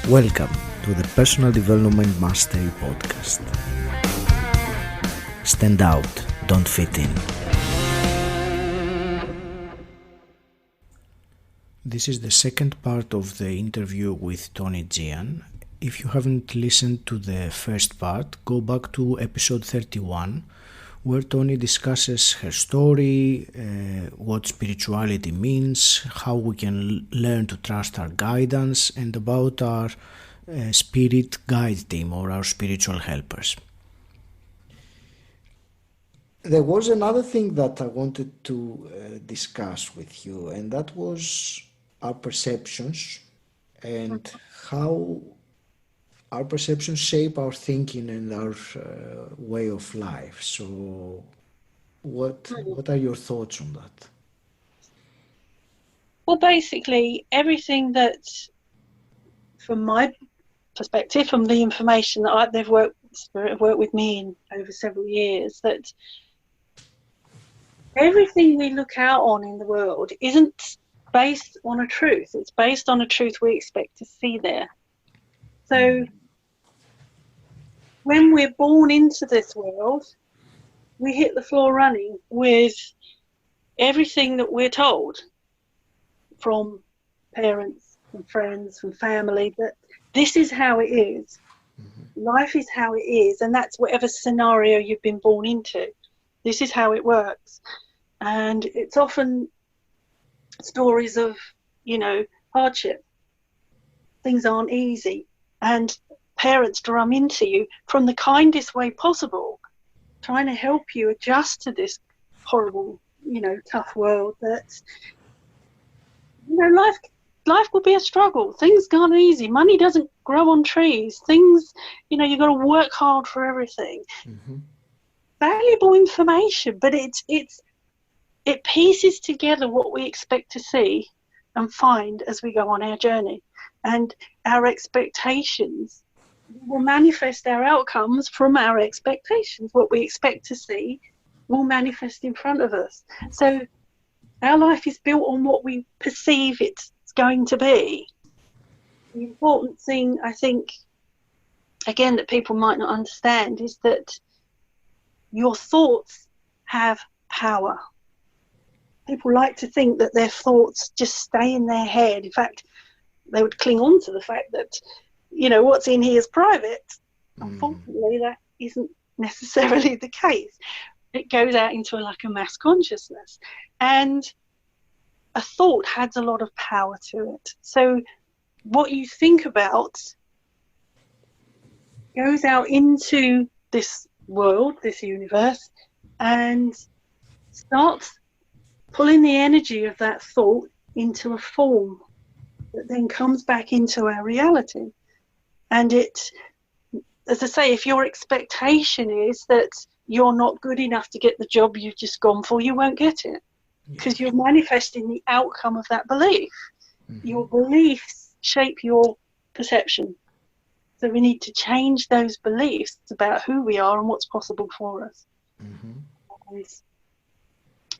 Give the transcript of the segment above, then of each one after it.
Welcome to the Personal Development Mastery Podcast. Stand out, don't fit in. This is the second part of the interview with Toni Jehan. If you haven't listened to the first part, go back to episode 31, where Toni discusses her story, what spirituality means, how we can learn to trust our guidance, and about our spirit guide team or our spiritual helpers. There was another thing that I wanted to discuss with you, and that was our perceptions and how our perceptions shape our thinking and our way of life. So what are your thoughts on that? Well, basically, everything that, from my perspective, from the information that they've worked with me in over several years, that everything we look out on in the world isn't based on a truth. It's based on a truth we expect to see there. So when we're born into this world, we hit the floor running with everything that we're told from parents, from friends, from family, that this is how it is. Mm-hmm. Life is how it is, and that's whatever scenario you've been born into. This is how it works. And it's often stories of, hardship. Things aren't easy. And parents drum into you from the kindest way possible, trying to help you adjust to this horrible, tough world that, life will be a struggle. Things aren't easy. Money doesn't grow on trees. Things, you've got to work hard for everything. Mm-hmm. Valuable information, but it pieces together what we expect to see and find as we go on our journey. And our expectations will manifest our outcomes from our expectations. What we expect to see will manifest in front of us. So our life is built on what we perceive it's going to be. The important thing, I think, again, that people might not understand is that your thoughts have power. People like to think that their thoughts just stay in their head. In fact, they would cling on to the fact that, what's in here is private. Unfortunately, that isn't necessarily the case. It goes out into a mass consciousness. And a thought has a lot of power to it. So what you think about goes out into this world, this universe, and starts pulling the energy of that thought into a form that then comes back into our reality. And it, as I say, if your expectation is that you're not good enough to get the job you've just gone for, you won't get it, because you're manifesting the outcome of that belief. Mm-hmm. Your beliefs shape your perception. So we need to change those beliefs about who we are and what's possible for us. Mm-hmm. And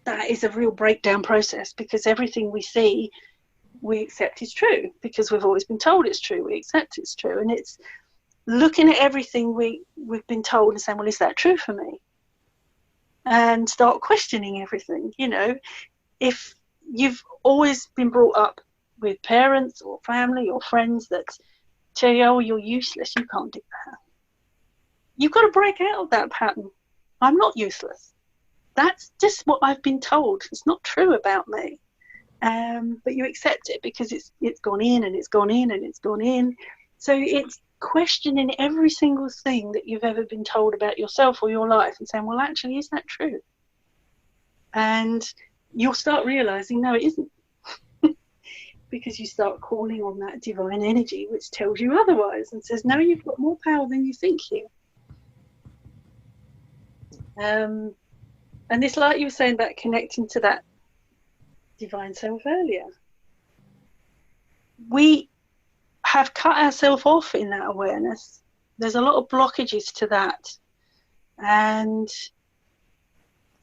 that is a real breakdown process, because everything we see, we accept is true, because we've always been told it's true. We accept it's true. And it's looking at everything we've been told and saying, well, is that true for me? And start questioning everything. If you've always been brought up with parents or family or friends that tell you, oh, you're useless, you can't do that. You've got to break out of that pattern. I'm not useless. That's just what I've been told. It's not true about me. But you accept it because it's gone in and it's gone in and it's gone in. So it's questioning every single thing that you've ever been told about yourself or your life and saying, well, actually, is that true? And you'll start realizing, no, it isn't. Because you start calling on that divine energy, which tells you otherwise and says, no, you've got more power than you think here. And it's like you were saying about connecting to that divine self earlier. We have cut ourselves off in that awareness. There's a lot of blockages to that. And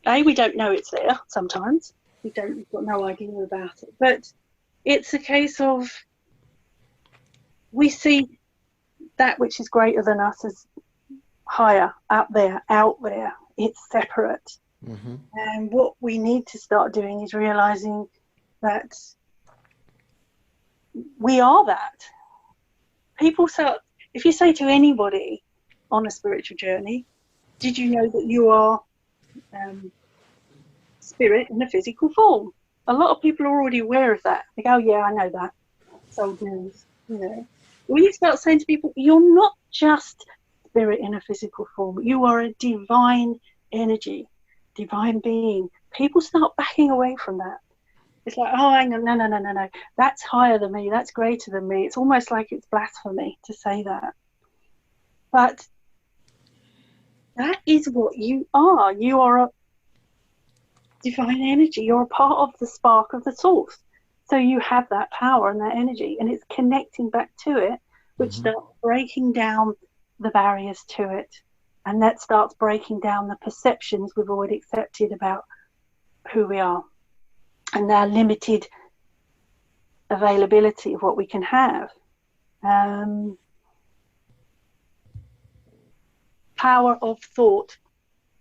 we don't know it's there sometimes. We've got no idea about it. But it's a case of we see that which is greater than us as higher, up there, out there. It's separate. Mm-hmm. And what we need to start doing is realizing that we are that. People start, if you say to anybody on a spiritual journey, did you know that you are spirit in a physical form? A lot of people are already aware of that. They go, oh, yeah, I know that. It's old news, you know. When you start saying to people, you're not just spirit in a physical form, you are a divine energy, divine being. People start backing away from that. It's like, oh, hang on, no. That's higher than me. That's greater than me. It's almost like it's blasphemy to say that. But that is what you are. You are a divine energy. You're a part of the spark of the source. So you have that power and that energy, and it's connecting back to it, which starts breaking down the barriers to it. And that starts breaking down the perceptions we've already accepted about who we are and our limited availability of what we can have. Power of thought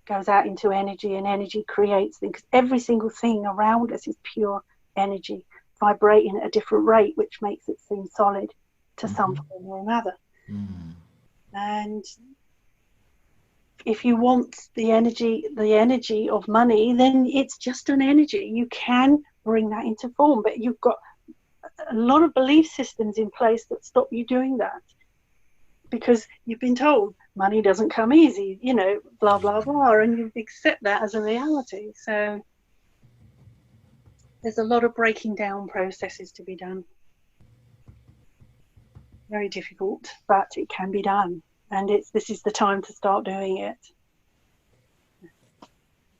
goes out into energy, and energy creates things. Because every single thing around us is pure energy, vibrating at a different rate, which makes it seem solid to some form or another. And if you want the energy of money, then it's just an energy. You can bring that into form, but you've got a lot of belief systems in place that stop you doing that, because you've been told money doesn't come easy, you know, blah, blah, blah, and you accept that as a reality. So there's a lot of breaking down processes to be done. Very difficult, but it can be done. And this is the time to start doing it.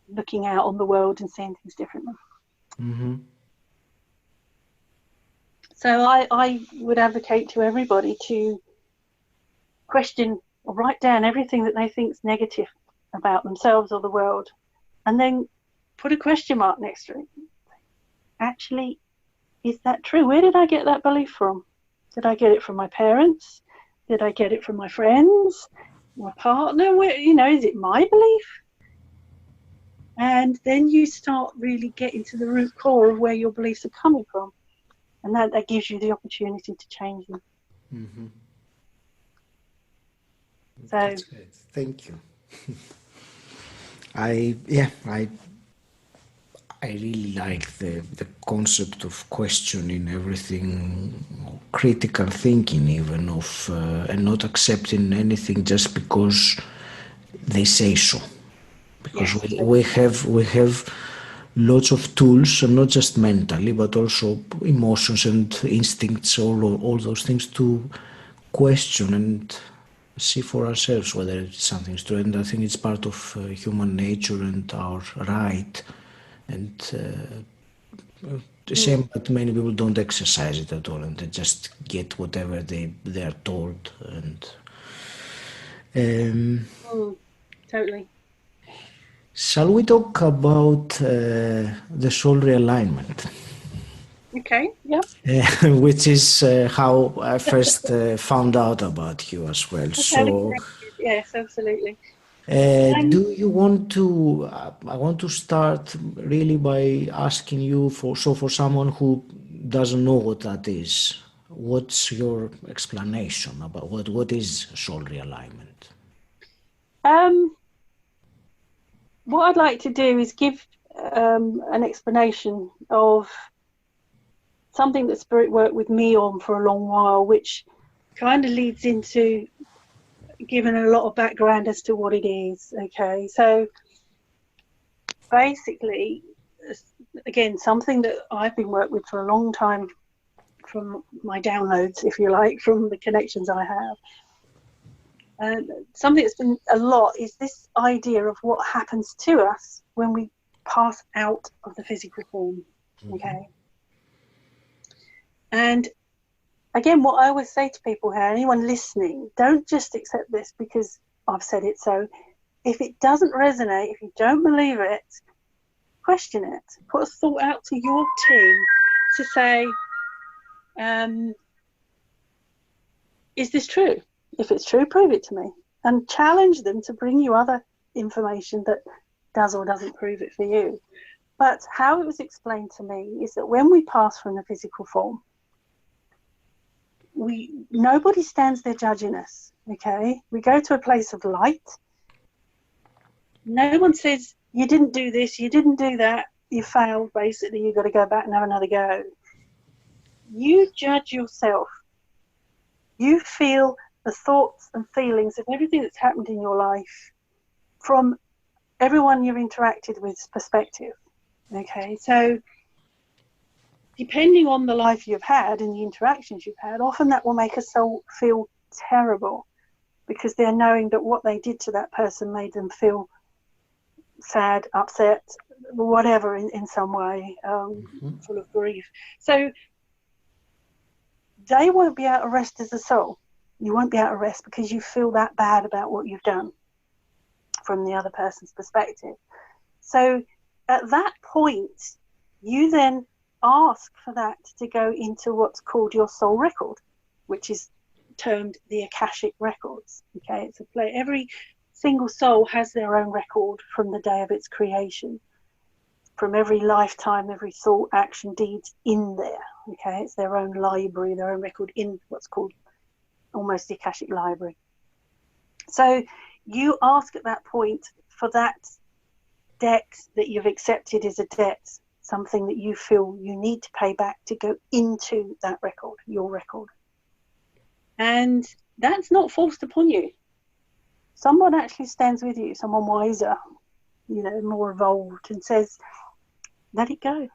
Looking out on the world and seeing things differently. So I would advocate to everybody to question or write down everything that they think is negative about themselves or the world, and then put a question mark next to it. Actually, is that true? Where did I get that belief from? Did I get it from my parents? Did I get it from my friends, my partner? Where, you know, is it my belief? And then you start really getting to the root core of where your beliefs are coming from, and that gives you the opportunity to change them. So that's great. Thank you. I really like the concept of questioning everything, critical thinking even, of and not accepting anything just because they say so. Because we have lots of tools, and not just mentally, but also emotions and instincts, all those things, to question and see for ourselves whether something's true. And I think it's part of human nature and our right. And the same, but many people don't exercise it at all, and they just get whatever they are told. And totally. shall we talk about the soul realignment? Okay, yeah. Which is how I first found out about you as well. So, yes, absolutely. do you want to? I want to start really by asking you for someone who doesn't know what that is. What's your explanation about what is soul realignment? What I'd like to do is give an explanation of something that Spirit worked with me on for a long while, which kind of leads into giving a lot of background as to what it is. Okay, so basically, again, something that I've been worked with for a long time, from my downloads, if you like, from the connections I have. Something that's been a lot is this idea of what happens to us when we pass out of the physical form. Okay. And again, what I always say to people here, anyone listening, don't just accept this because I've said it so. If it doesn't resonate, if you don't believe it, question it. Put a thought out to your team to say, is this true? If it's true, prove it to me. And challenge them to bring you other information that does or doesn't prove it for you. But how it was explained to me is that when we pass from the physical form, nobody stands there judging us, okay? We go to a place of light. No one says, you didn't do this, you didn't do that, you failed, basically, you've got to go back and have another go. You judge yourself. You feel the thoughts and feelings of everything that's happened in your life from everyone you've interacted with's perspective, okay? So depending on the life you've had and the interactions you've had, often that will make us feel terrible, because they're knowing that what they did to that person made them feel sad, upset, whatever, in some way, full of grief. So they won't be able to rest as a soul. You won't be able to rest because you feel that bad about what you've done from the other person's perspective. So at that point, you then ask for that to go into what's called your soul record, which is termed the Akashic records. Okay, it's a play. Every single soul has their own record from the day of its creation, from every lifetime, every thought, action, deeds in there. Okay, it's their own library, their own record in what's called almost the Akashic library. So you ask at that point for that debt that you've accepted as a debt, something that you feel you need to pay back, to go into that record, your record. And that's not forced upon you. Someone actually stands with you, someone wiser, more evolved, and says, let it go.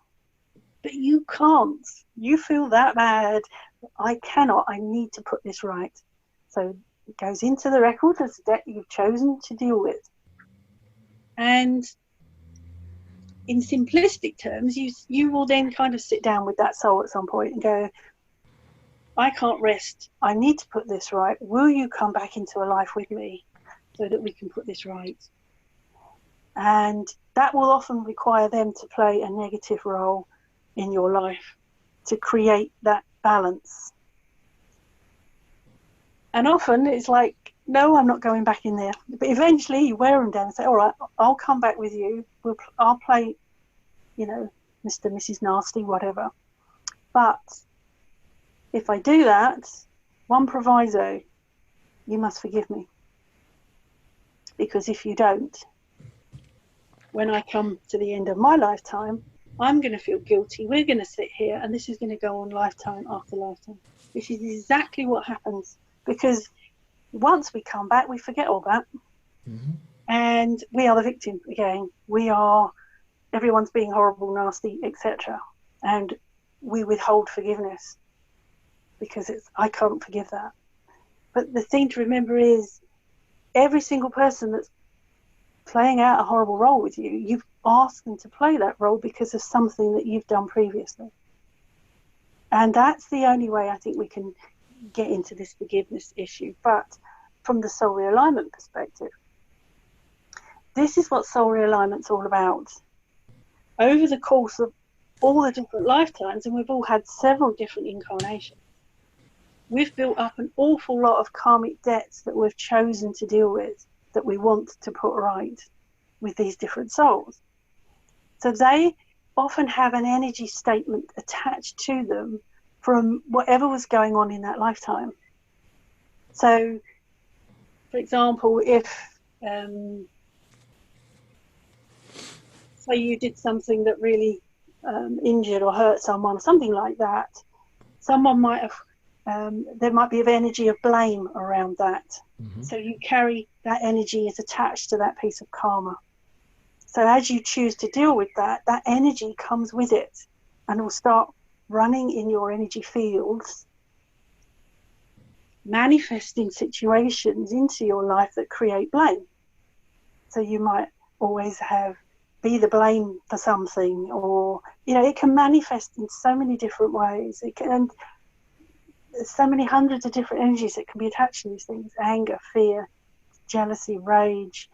But you can't. You feel that bad. I cannot. I need to put this right. So it goes into the record as a debt you've chosen to deal with. And in simplistic terms, you will then kind of sit down with that soul at some point and go, I can't rest. I need to put this right. Will you come back into a life with me so that we can put this right? And that will often require them to play a negative role in your life to create that balance. And often it's like, no, I'm not going back in there. But eventually you wear them down and say, all right, I'll come back with you. I'll play, Mr. Mrs. Nasty, whatever. But if I do that, one proviso, you must forgive me. Because if you don't, when I come to the end of my lifetime, I'm going to feel guilty. We're going to sit here and this is going to go on lifetime after lifetime, which is exactly what happens. Because once we come back, we forget all that. Mm-hmm. And we are the victim again. Everyone's being horrible, nasty, etc. And we withhold forgiveness because I can't forgive that. But the thing to remember is every single person that's playing out a horrible role with you, you've asked them to play that role because of something that you've done previously. And that's the only way I think we can get into this forgiveness issue. But from the soul realignment perspective, this is what soul realignment's all about. Over the course of all the different lifetimes, and we've all had several different incarnations, we've built up an awful lot of karmic debts that we've chosen to deal with, that we want to put right with these different souls. So they often have an energy statement attached to them from whatever was going on in that lifetime. So, for example, if say you did something that really injured or hurt someone, something like that, someone might have, there might be an energy of blame around that. Mm-hmm. So you carry that energy is attached to that piece of karma. So as you choose to deal with that, that energy comes with it and will start running in your energy fields, manifesting situations into your life that create blame. So you might always be the blame for something, or it can manifest in so many different ways. And there's so many hundreds of different energies that can be attached to these things: anger, fear, jealousy, rage,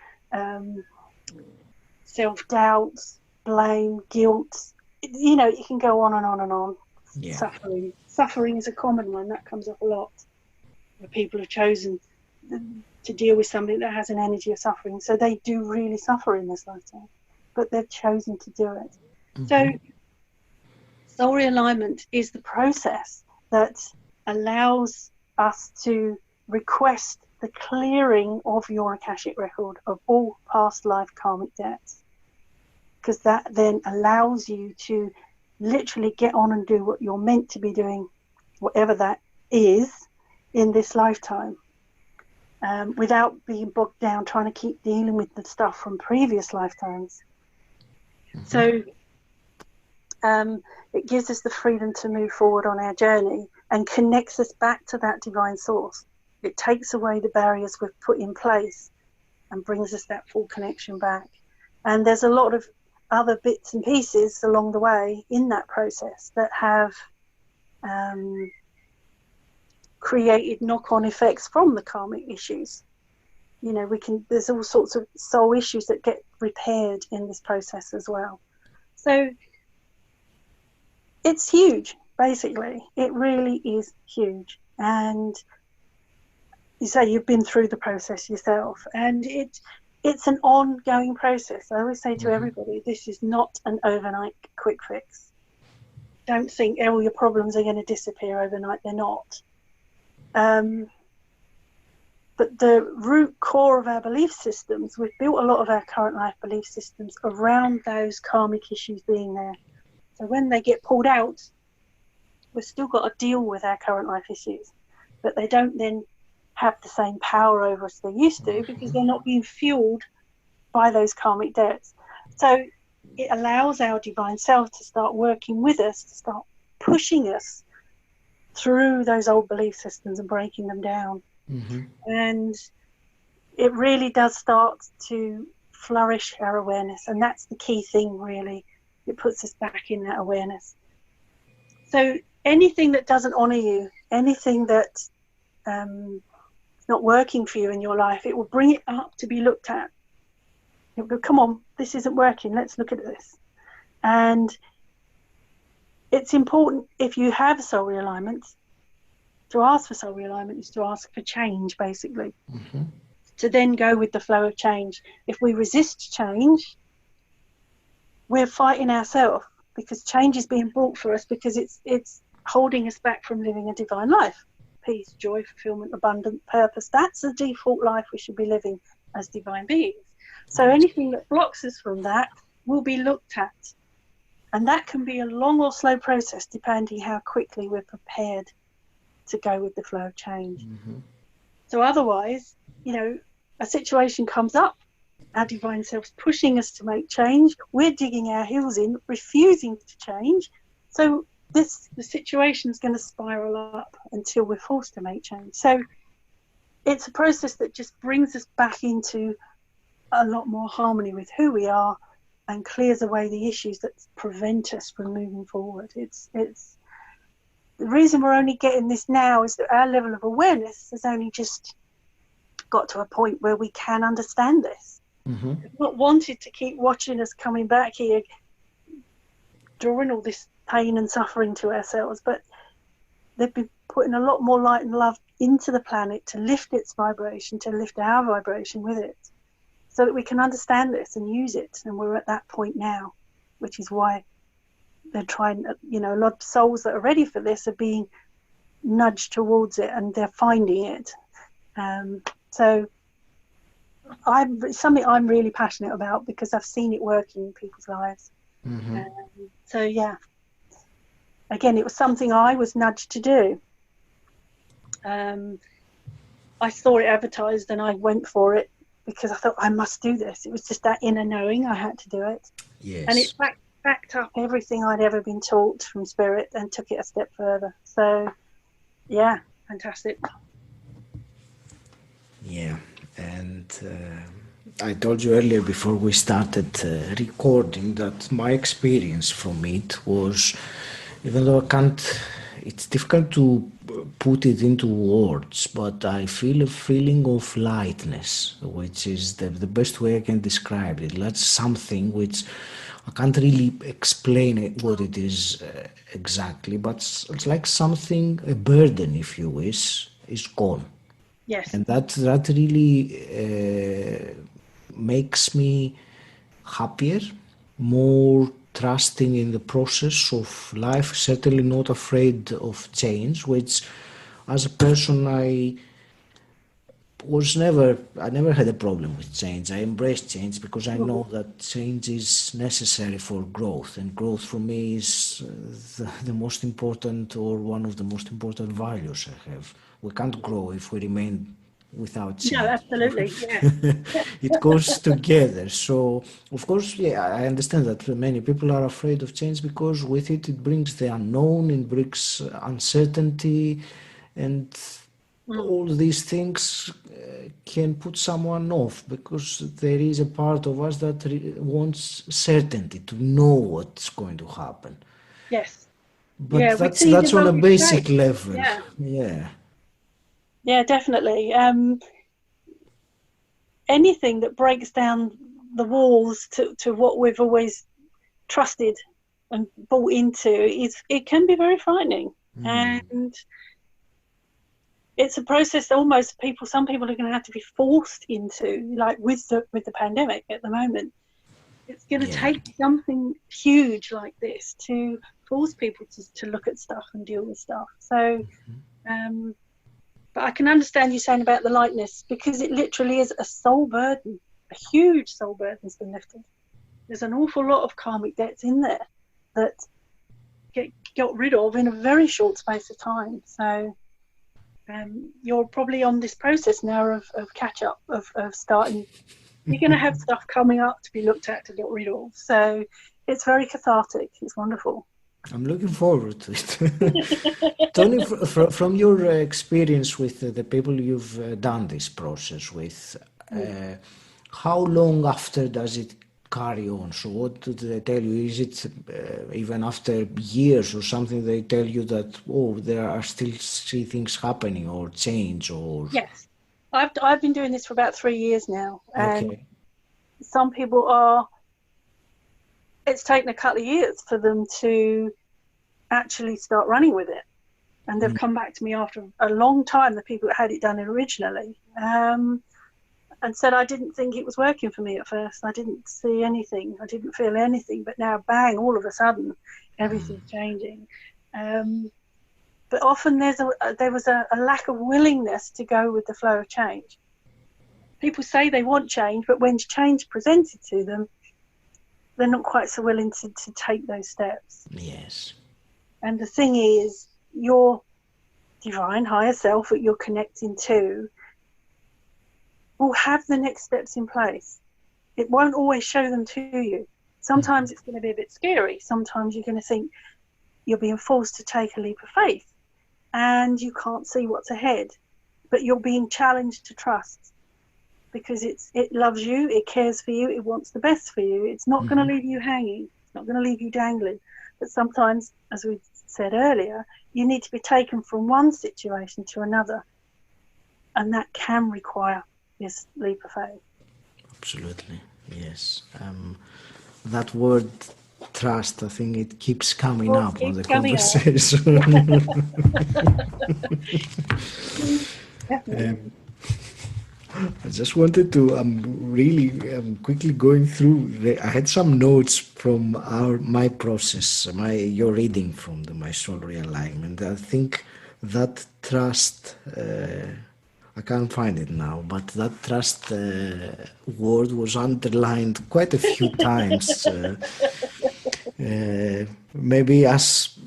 self-doubt, blame, guilt. You can go on and on and on. Yeah. Suffering is a common one that comes up a lot. where people have chosen to deal with something that has an energy of suffering. So they do really suffer in this lifetime, but they've chosen to do it. Mm-hmm. So soul realignment is the process that allows us to request the clearing of your Akashic record of all past life karmic debts, because that then allows you to literally get on and do what you're meant to be doing, whatever that is, in this lifetime, without being bogged down trying to keep dealing with the stuff from previous lifetimes. Mm-hmm. So it gives us the freedom to move forward on our journey and connects us back to that divine source. It takes away the barriers we've put in place and brings us that full connection back. And there's a lot of other bits and pieces along the way in that process that have created knock-on effects from the karmic issues. You know, there's all sorts of soul issues that get repaired in this process as well. So it's huge, basically. It really is huge. And you say you've been through the process yourself, and it's an ongoing process. I always say to everybody, this is not an overnight quick fix. Don't think all your problems are going to disappear overnight. They're not. But the root core of our belief systems, we've built a lot of our current life belief systems around those karmic issues being there. So when they get pulled out, we've still got to deal with our current life issues, but they don't then have the same power over us they used to, because they're not being fueled by those karmic debts. So it allows our divine self to start working with us, to start pushing us through those old belief systems and breaking them down. And it really does start to flourish our awareness, and that's the key thing, really. It puts us back in that awareness. So anything that doesn't honor you, anything that not working for you in your life, it will bring it up to be looked at. It will go, come on, this isn't working, let's look at this. And it's important, if you have soul realignment, to ask for soul realignment is to ask for change, basically. To then go with the flow of change. If we resist change, we're fighting ourselves, because change is being brought for us because it's holding us back from living a divine life. Peace, joy, fulfillment, abundant purpose. That's the default life we should be living as divine beings. So anything that blocks us from that will be looked at. And that can be a long or slow process, depending how quickly we're prepared to go with the flow of change. So otherwise, you know, a situation comes up, our divine self's pushing us to make change, we're digging our heels in, refusing to change. So the situation's going to spiral up until we're forced to make change. So it's a process that just brings us back into a lot more harmony with who we are and clears away the issues that prevent us from moving forward. It's the reason we're only getting this now is that our level of awareness has only just got to a point where we can understand this. We've not wanted to keep watching us coming back here, drawing all this pain and suffering to ourselves, but they've been putting a lot more light and love into the planet to lift its vibration, to lift our vibration with it, so that we can understand this and use it. And we're at that point now, which is why they're trying, you know, a lot of souls that are ready for this are being nudged towards it, and they're finding it. So it's something I'm really passionate about, because I've seen it working in people's lives. So yeah, again, it was something I was nudged to do. I saw it advertised and I went for it because I thought I must do this. It was just that inner knowing I had to do it. Yes. And it backed up everything I'd ever been taught from Spirit and took it a step further. So yeah, fantastic. Yeah, and I told you earlier before we started recording that my experience from it was, even though it's difficult to put it into words, but I feel a feeling of lightness, which is the best way I can describe it. That's something which I can't really explain what it is exactly, but it's like something, a burden, if you wish, is gone. Yes. And that really makes me happier, more trusting in the process of life, certainly not afraid of change, which as a person I never had a problem with change. I embrace change because I know that change is necessary for growth, and growth for me is the most important, or one of the most important values I have. We can't grow if we remain without No, change. absolutely. Yeah. It goes together. So, of course, yeah, I understand that many people are afraid of change because with it brings the unknown, it brings uncertainty, and all these things can put someone off because there is a part of us that wants certainty, to know what's going to happen. Yes. But Yeah, we see that's the on a rugged basic shape. level. Yeah. Yeah. Yeah, definitely. Anything that breaks down the walls to what we've always trusted and bought into it can be very frightening. And it's a process that almost some people are going to have to be forced into, like with the pandemic at the moment. It's going to Yeah. take something huge like this to force people to look at stuff and deal with stuff. So, but I can understand you saying about the lightness, because it literally is a soul burden, a huge soul burden has been lifted. There's an awful lot of karmic debts in there that got rid of in a very short space of time. So you're probably on this process now of catch up, of starting. You're going to have stuff coming up to be looked at, to get rid of. So it's very cathartic. It's wonderful. I'm looking forward to it. Toni, from your experience with the people you've done this process with, how long after does it carry on? So what do they tell you? Is it even after years or something they tell you that, oh, there are still three things happening or change or... Yes. I've been doing this for about 3 years now. And Okay. some people it's taken a couple of years for them to actually start running with it. And they've come back to me after a long time, the people that had it done originally, and said, I didn't think it was working for me at first. I didn't see anything. I didn't feel anything. But now, bang, all of a sudden, everything's changing. But often there was a lack of willingness to go with the flow of change. People say they want change, but when change presented to them, they're not quite so willing to take those steps. Yes. And the thing is, your divine higher self that you're connecting to will have the next steps in place. It won't always show them to you. Sometimes it's going to be a bit scary. Sometimes you're going to think you're being forced to take a leap of faith and you can't see what's ahead, but you're being challenged to trust, because it loves you, it cares for you, it wants the best for you. It's not going to leave you hanging. It's not going to leave you dangling. But sometimes, as we said earlier, you need to be taken from one situation to another, and that can require this leap of faith. Absolutely, yes. That word trust, I think it keeps coming up on the conversation. I just wanted to, really quickly going through, I had some notes from my process, your reading from my Soul Realignment. I think that trust, I can't find it now, but that trust word was underlined quite a few times. Maybe as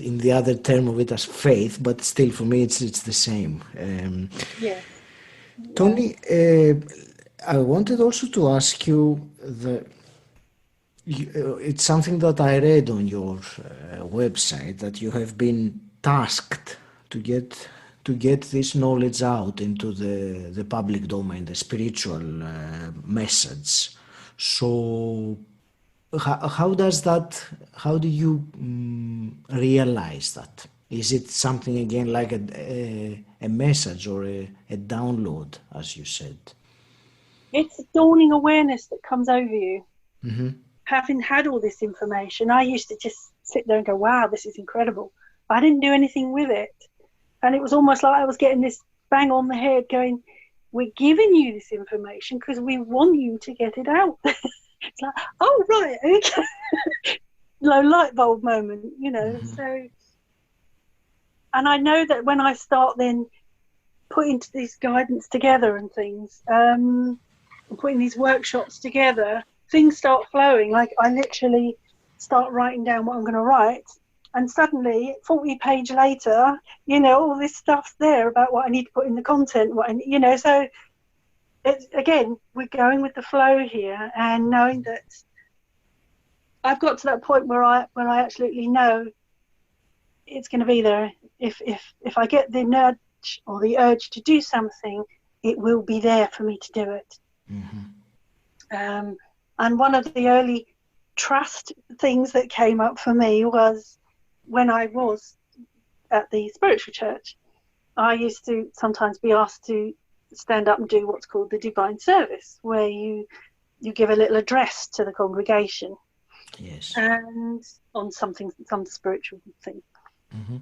in the other term of it as faith, but still for me it's the same. Yes. Toni, I wanted also to ask you, it's something that I read on your website, that you have been tasked to get this knowledge out into the public domain, the spiritual message. So how do you realize that? Is it something, again, like a message or a download, as you said? It's a dawning awareness that comes over you. Having had all this information, I used to just sit there and go, wow, this is incredible. I didn't do anything with it. And it was almost like I was getting this bang on the head going, we're giving you this information because we want you to get it out. It's like, oh, right, okay. Light bulb moment, you know. So, and I know that when I start then putting these guidance together and things, and putting these workshops together, things start flowing. Like I literally start writing down what I'm going to write, and suddenly 40 page later, you know, all this stuff's there about what I need to put in the content, you know. So it's, again, we're going with the flow here, and knowing that I've got to that point where I absolutely know it's going to be there. If I get the nudge or the urge to do something, it will be there for me to do it. And one of the early trust things that came up for me was when I was at the spiritual church. I used to sometimes be asked to stand up and do what's called the divine service, where you give a little address to the congregation. Yes. And on some spiritual thing.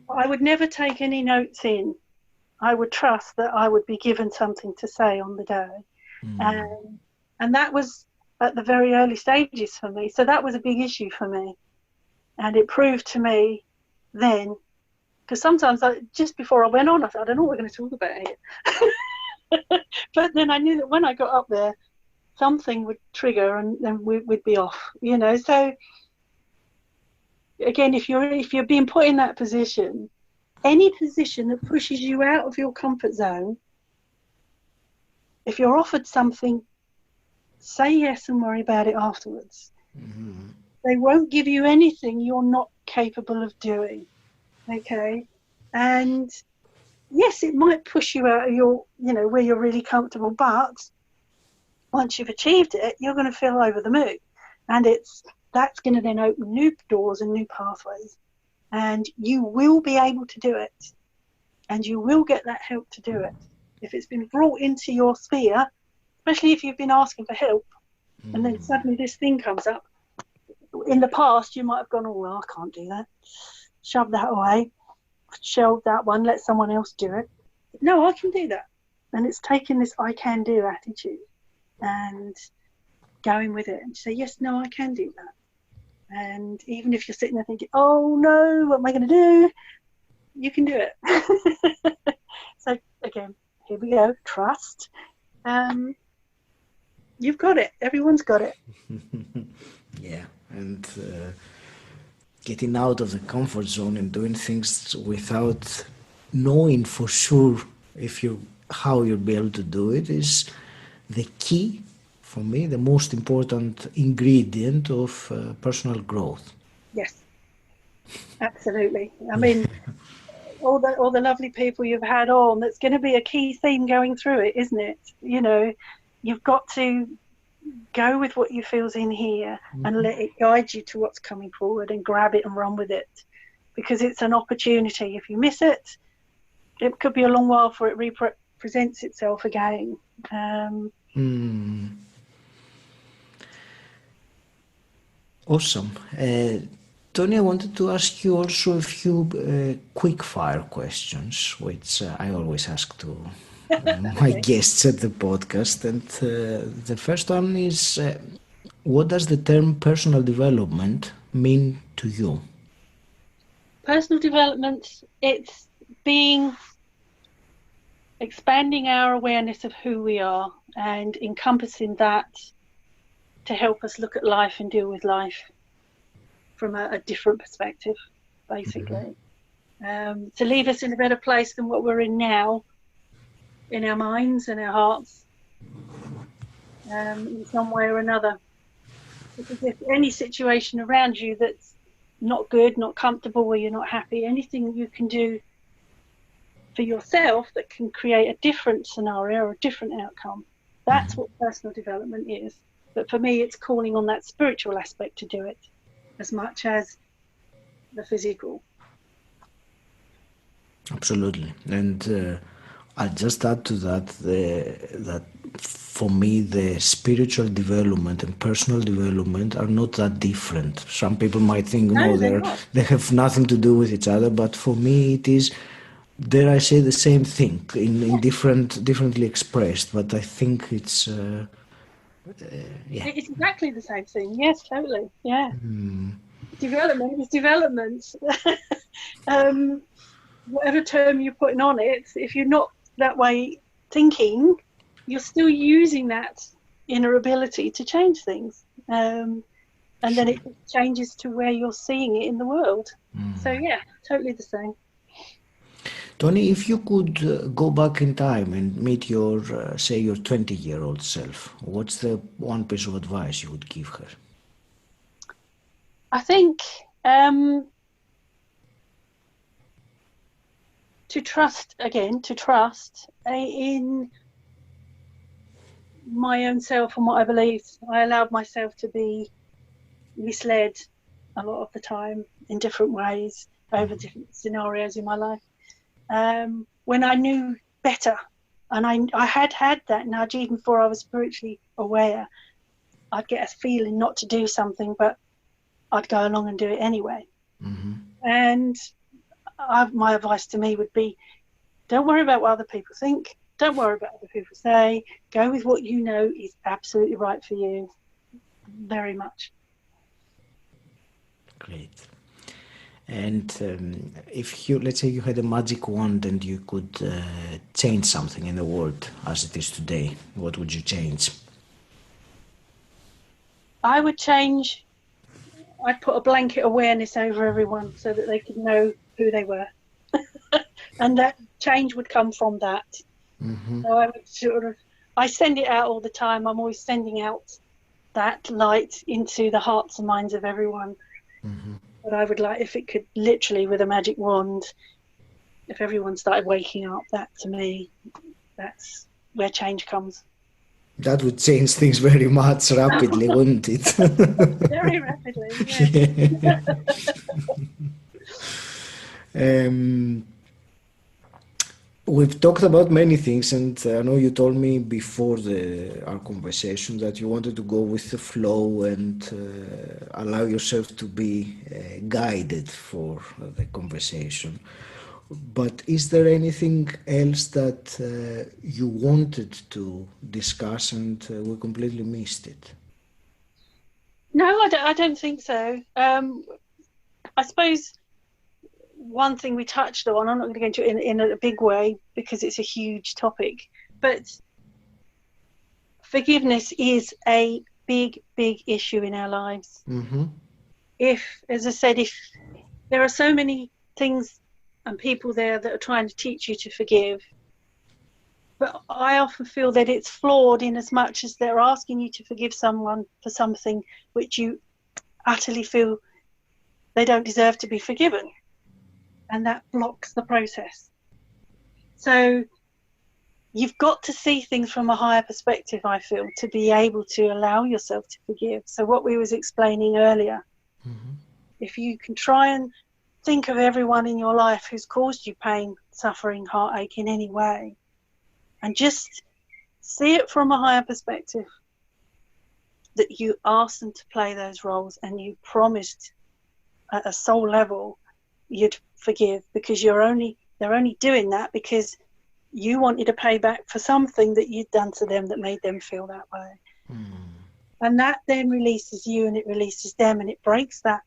I would never take any notes in. I would trust that I would be given something to say on the day. And that was at the very early stages for me. So that was a big issue for me. And it proved to me then, because sometimes just before I went on, I thought, I don't know what we're going to talk about here. But then I knew that when I got up there, something would trigger and then we'd be off, you know. So again, if you're being put in that position, any position that pushes you out of your comfort zone, if you're offered something, say yes and worry about it afterwards. They won't give you anything you're not capable of doing. Okay? And yes, it might push you out of your, you know, where you're really comfortable, but once you've achieved it, you're going to feel over the moon. And that's going to then open new doors and new pathways. And you will be able to do it. And you will get that help to do it. If it's been brought into your sphere, especially if you've been asking for help, and then suddenly this thing comes up. In the past, you might have gone, oh, well, I can't do that. Shove that away. Shelve that one. Let someone else do it. No, I can do that. And it's taking this I can do attitude and going with it and say, yes, no, I can do that. And even if you're sitting there thinking, oh no, what am I going to do? You can do it. So again, here we go. Trust. You've got it. Everyone's got it. Yeah. And getting out of the comfort zone and doing things without knowing for sure how you'll be able to do it is the key, for me, the most important ingredient of personal growth. Yes, absolutely. I mean, all the lovely people you've had on, that's going to be a key theme going through it, isn't it? You know, you've got to go with what you feel's in here and let it guide you to what's coming forward and grab it and run with it, because it's an opportunity. If you miss it, it could be a long while before it presents itself again. Awesome. Toni, I wanted to ask you also a few quick fire questions, which I always ask to my guests at the podcast. And the first one is, what does the term personal development mean to you? Personal development, it's expanding our awareness of who we are and encompassing that to help us look at life and deal with life from a different perspective, basically. To leave us in a better place than what we're in now, in our minds and our hearts, in some way or another. Because if any situation around you that's not good, not comfortable, where you're not happy, anything you can do for yourself that can create a different scenario or a different outcome, that's what personal development is. But for me, it's calling on that spiritual aspect to do it as much as the physical. Absolutely. And I'll just add to that that for me, the spiritual development and personal development are not that different. Some people might think, no, they have nothing to do with each other. But for me, it is Dare I say the same thing in differently expressed, but I think it's yeah. It's exactly the same thing. Yes, totally. Yeah. Development is development. Whatever term you're putting on it, if you're not that way thinking, you're still using that inner ability to change things. And then it changes to where you're seeing it in the world. So yeah, totally the same. Toni, if you could go back in time and meet your, say, your 20-year-old self, what's the one piece of advice you would give her? I think to trust in my own self and what I believe. I allowed myself to be misled a lot of the time in different ways over different scenarios in my life. When I knew better, and I had that nudge even before I was spiritually aware, I'd get a feeling not to do something, but I'd go along and do it anyway. And my advice to me would be, don't worry about what other people think. Don't worry about what other people say. Go with what you know is absolutely right for you. Very much. Great. And if you, let's say you had a magic wand and you could change something in the world as it is today, what would you change? I'd put a blanket awareness over everyone so that they could know who they were. And that change would come from that. So I send it out all the time. I'm always sending out that light into the hearts and minds of everyone. But I would like, if it could literally, with a magic wand, if everyone started waking up, that to me, that's where change comes. That would change things very much rapidly, wouldn't it? Very rapidly, yeah. We've talked about many things, and I know you told me before our conversation that you wanted to go with the flow and allow yourself to be guided for the conversation. But is there anything else that you wanted to discuss and we completely missed it? No, I don't think so. I suppose one thing we touched on, I'm not going to go into it in a big way because it's a huge topic, but forgiveness is a big issue in our lives. If, as I said, if there are so many things and people there that are trying to teach you to forgive, but I often feel that it's flawed in as much as they're asking you to forgive someone for something which you utterly feel they don't deserve to be forgiven. And that blocks the process. So you've got to see things from a higher perspective, I feel, to be able to allow yourself to forgive. So what we was explaining earlier, if you can try and think of everyone in your life who's caused you pain, suffering, heartache in any way, and just see it from a higher perspective, that you asked them to play those roles and you promised at a soul level you'd forgive, because they're only doing that because you wanted to pay back for something that you'd done to them that made them feel that way. And that then releases you and it releases them, and it breaks that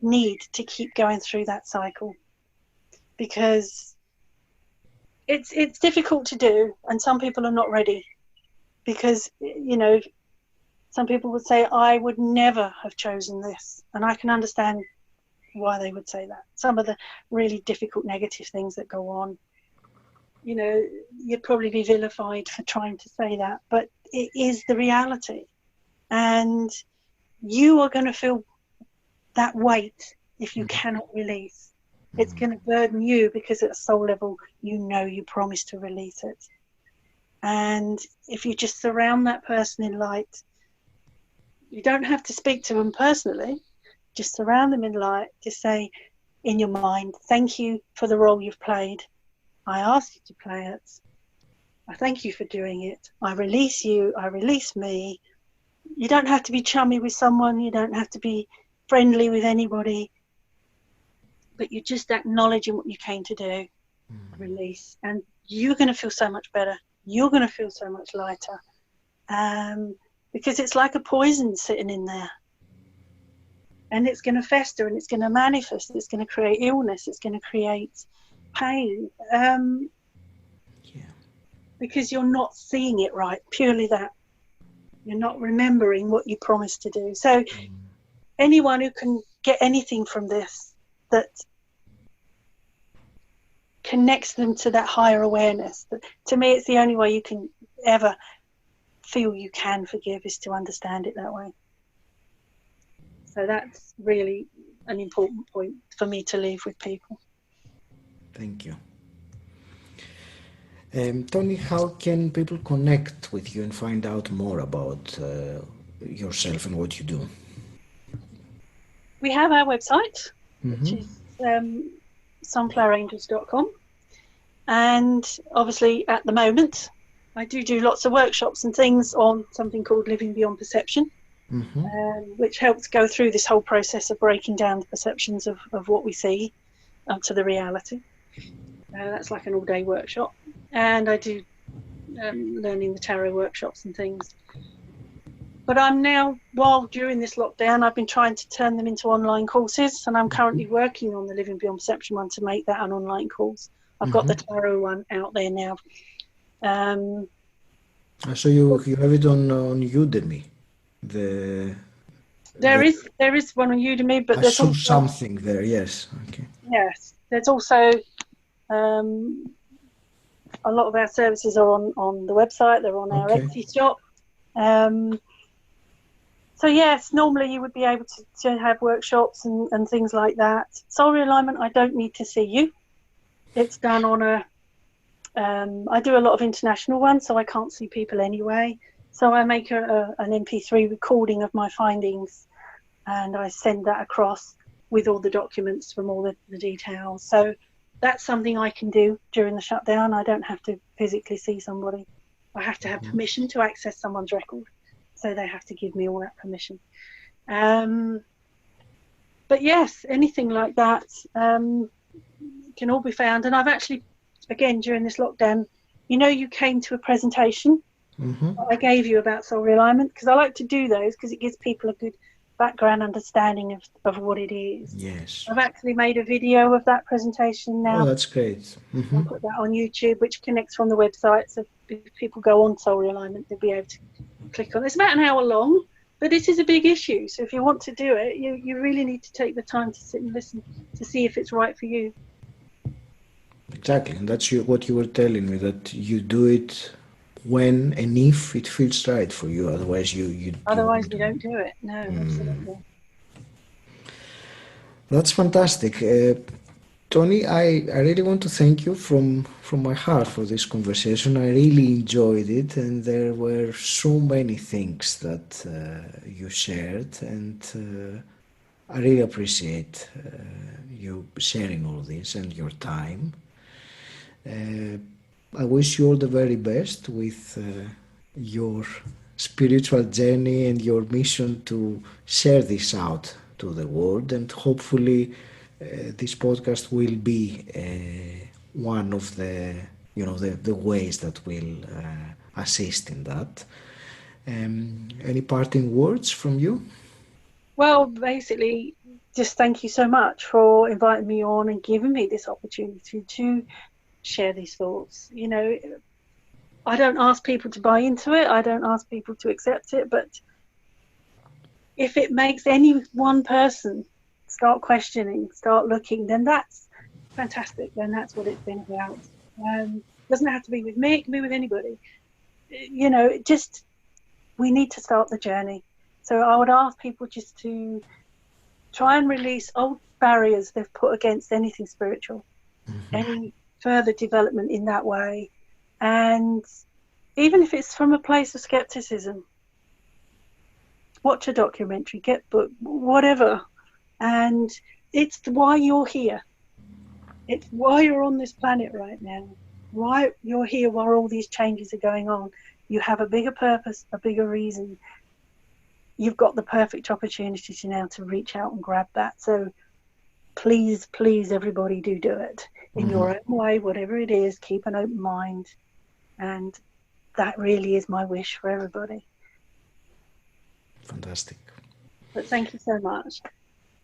need to keep going through that cycle, because it's difficult to do, and some people are not ready, because some people would say, I would never have chosen this, and I can understand why they would say that. Some of the really difficult negative things that go on, you'd probably be vilified for trying to say that, but it is the reality, and you are going to feel that weight if you cannot release. It's going to burden you because at a soul level you promised to release it. And if you just surround that person in light, you don't have to speak to them personally, just surround them in light. Just say in your mind, thank you for the role you've played. I asked you to play it. I thank you for doing it. I release you. I release me. You don't have to be chummy with someone. You don't have to be friendly with anybody. But you're just acknowledging what you came to do. release, and you're going to feel so much better. You're going to feel so much lighter, because it's like a poison sitting in there, and it's going to fester, and it's going to manifest. It's going to create illness. It's going to create pain, because you're not seeing it right. Purely that you're not remembering what you promised to do. So anyone who can get anything from this that connects them to that higher awareness, to me it's the only way you can ever feel you can forgive, is to understand it that way. So that's really an important point for me to leave with people. Thank you. Toni, how can people connect with you and find out more about yourself and what you do? We have our website, which is sunflowerangels.com, and obviously at the moment I do lots of workshops and things on something called Living Beyond Perception, which helps go through this whole process of breaking down the perceptions of what we see up to the reality. That's like an all-day workshop, and I do learning the tarot workshops and things. But I'm now, while during this lockdown, I've been trying to turn them into online courses, and I'm currently working on the Living Beyond Perception one to make that an online course. I've got the tarot one out there now. So you have it on Udemy. There is one on Udemy, but there's also also something there. Yes. Okay. Yes, there's also a lot of our services are on the website. They're on our Etsy shop. So yes, normally you would be able to have workshops and things like that. Soul Realignment, I don't need to see you. It's done on I do a lot of international ones, so I can't see people anyway. So I make an MP3 recording of my findings, and I send that across with all the documents from all the details. So that's something I can do during the shutdown. I don't have to physically see somebody. I have to have permission to access someone's record. So they have to give me all that permission. But yes, anything like that can all be found. And I've actually, again, during this lockdown, you came to a presentation I gave you about Soul Realignment, because I like to do those because it gives people a good background understanding of what it is. Yes. I've actually made a video of that presentation now. Oh, that's great. I'll put that on YouTube, which connects from the website. So if people go on Soul Realignment, they'll be able to click on it. It's about an hour long, but it is a big issue. So if you want to do it, you really need to take the time to sit and listen to see if it's right for you. Exactly. And that's what you were telling me, that you do it when and if it feels right for you. Otherwise, you don't do it. No, absolutely. That's fantastic. Toni, I really want to thank you from my heart for this conversation. I really enjoyed it, and there were so many things that you shared, and I really appreciate you sharing all this and your time. I wish you all the very best with your spiritual journey and your mission to share this out to the world, and hopefully this podcast will be one of the ways that will assist in that. Any parting words from you? Well, basically, just thank you so much for inviting me on and giving me this opportunity to share these thoughts. I don't ask people to buy into it. I don't ask people to accept it. But if it makes any one person start questioning, start looking, then that's fantastic. Then that's what it's been about. It doesn't have to be with me. It can be with anybody. We need to start the journey. So I would ask people just to try and release old barriers they've put against anything spiritual, any further development in that way. And even if it's from a place of skepticism, watch a documentary, get book, whatever. And it's why you're here. It's why you're on this planet right now. Why you're here while all these changes are going on. You have a bigger purpose, a bigger reason. You've got the perfect opportunity now to reach out and grab that. So please, please, everybody do it in your own way, whatever it is. Keep an open mind, and that really is my wish for everybody. Fantastic. But thank you so much.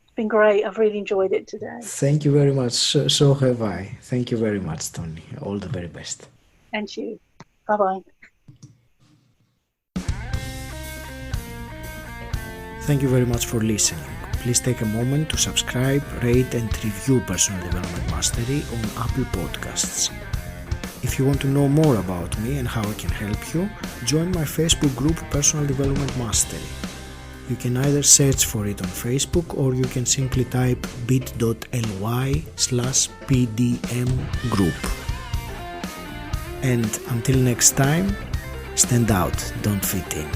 It's been great. I've really enjoyed it today. Thank you very much. So have I. Thank you very much, Toni. All the very best. And you. Bye-bye. Thank you very much for listening. Please take a moment to subscribe, rate and review Personal Development Mastery on Apple Podcasts. If you want to know more about me and how I can help you, join my Facebook group Personal Development Mastery. You can either search for it on Facebook or you can simply type bit.ly/PDM group. And until next time, stand out, don't fit in.